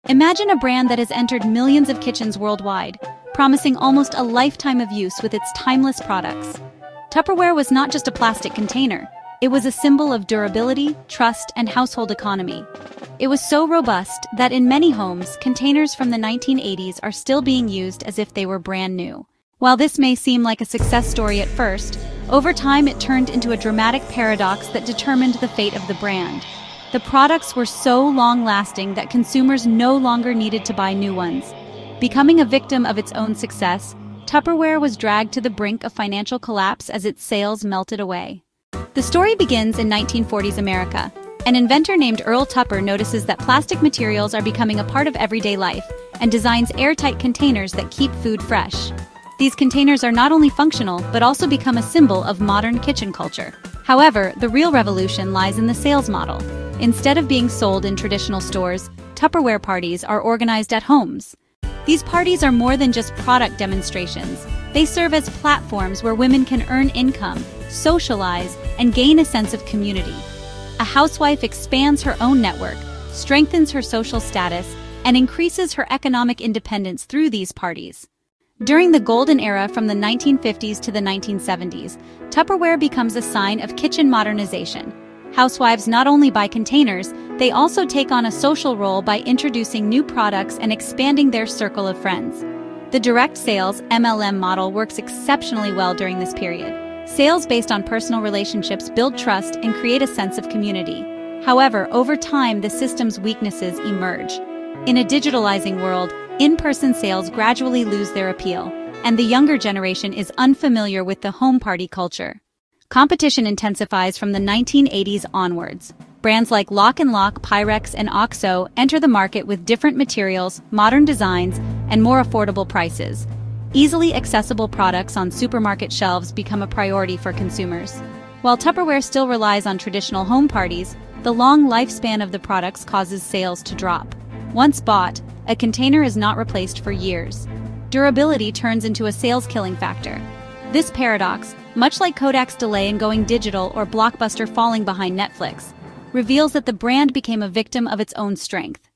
Imagine a brand that has entered millions of kitchens worldwide, promising almost a lifetime of use with its timeless products. Tupperware was not just a plastic container. It was a symbol of durability, trust, and household economy. It was so robust that in many homes, containers from the 1980s are still being used as if they were brand new. While this may seem like a success story at first, over time it turned into a dramatic paradox that determined the fate of the brand. The products were so long-lasting that consumers no longer needed to buy new ones. Becoming a victim of its own success, Tupperware was dragged to the brink of financial collapse as its sales melted away. The story begins in 1940s America. An inventor named Earl Tupper notices that plastic materials are becoming a part of everyday life and designs airtight containers that keep food fresh. These containers are not only functional but also become a symbol of modern kitchen culture. However, the real revolution lies in the sales model. Instead of being sold in traditional stores, Tupperware parties are organized at homes. These parties are more than just product demonstrations. They serve as platforms where women can earn income, socialize, and gain a sense of community. A housewife expands her own network, strengthens her social status, and increases her economic independence through these parties. During the golden era from the 1950s to the 1970s, Tupperware becomes a sign of kitchen modernization. Housewives not only buy containers, they also take on a social role by introducing new products and expanding their circle of friends. The direct sales (MLM) model works exceptionally well during this period. Sales based on personal relationships build trust and create a sense of community. However, over time, the system's weaknesses emerge. In a digitalizing world, in-person sales gradually lose their appeal, and the younger generation is unfamiliar with the home party culture. Competition intensifies from the 1980s onwards. Brands like Lock & Lock, Pyrex, and OXO enter the market with different materials, modern designs, and more affordable prices. Easily accessible products on supermarket shelves become a priority for consumers. While Tupperware still relies on traditional home parties, the long lifespan of the products causes sales to drop. Once bought, a container is not replaced for years. Durability turns into a sales-killing factor. This paradox, much like Kodak's delay in going digital or Blockbuster falling behind Netflix, reveals that the brand became a victim of its own strength.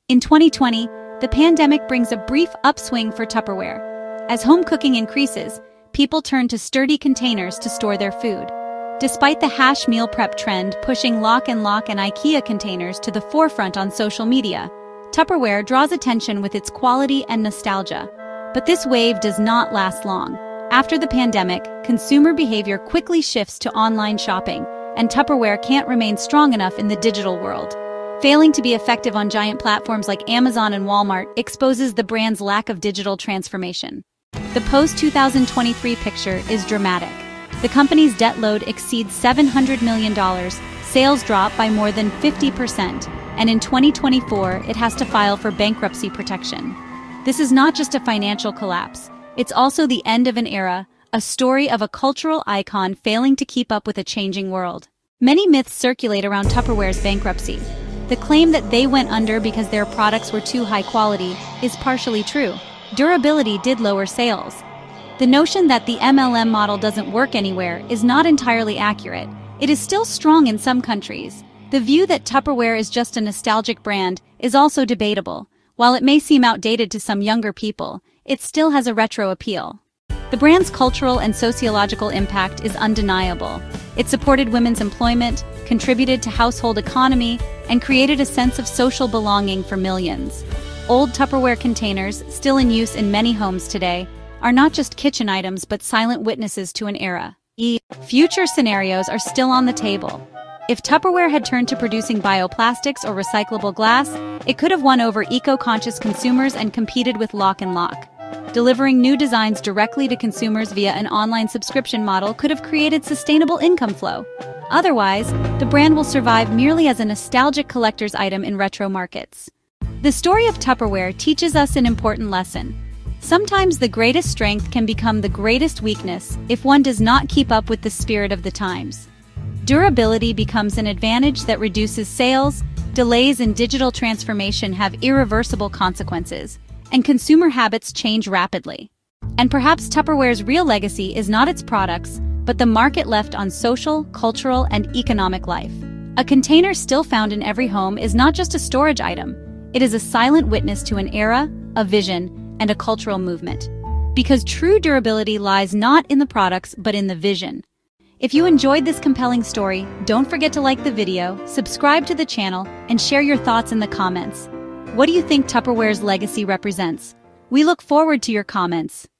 In 2020, the pandemic brings a brief upswing for Tupperware. As home cooking increases, people turn to sturdy containers to store their food. Despite the hash meal prep trend pushing Lock & Lock and IKEA containers to the forefront on social media, Tupperware draws attention with its quality and nostalgia. But this wave does not last long. After the pandemic, consumer behavior quickly shifts to online shopping, and Tupperware can't remain strong enough in the digital world. Failing to be effective on giant platforms like Amazon and Walmart exposes the brand's lack of digital transformation. The post-2023 picture is dramatic. The company's debt load exceeds $700 million, sales drop by more than 50%, and in 2024 it has to file for bankruptcy protection. This is not just a financial collapse. It's also the end of an era, a story of a cultural icon failing to keep up with a changing world. Many myths circulate around Tupperware's bankruptcy. The claim that they went under because their products were too high quality is partially true. Durability did lower sales. The notion that the MLM model doesn't work anywhere is not entirely accurate. It is still strong in some countries. The view that Tupperware is just a nostalgic brand is also debatable. While it may seem outdated to some younger people, it still has a retro appeal. The brand's cultural and sociological impact is undeniable. It supported women's employment, contributed to household economy, and created a sense of social belonging for millions. Old Tupperware containers, still in use in many homes today, are not just kitchen items but silent witnesses to an era. Future scenarios are still on the table. If Tupperware had turned to producing bioplastics or recyclable glass, it could have won over eco-conscious consumers and competed with Lock & Lock. Delivering new designs directly to consumers via an online subscription model could have created sustainable income flow. Otherwise, the brand will survive merely as a nostalgic collector's item in retro markets. The story of Tupperware teaches us an important lesson. Sometimes the greatest strength can become the greatest weakness if one does not keep up with the spirit of the times. Durability becomes an advantage that reduces sales, delays in digital transformation have irreversible consequences, and consumer habits change rapidly. And perhaps Tupperware's real legacy is not its products, but the mark it left on social, cultural, and economic life. A container still found in every home is not just a storage item. It is a silent witness to an era, a vision, and a cultural movement. Because true durability lies not in the products, but in the vision. If you enjoyed this compelling story, don't forget to like the video, subscribe to the channel, and share your thoughts in the comments. What do you think Tupperware's legacy represents? We look forward to your comments.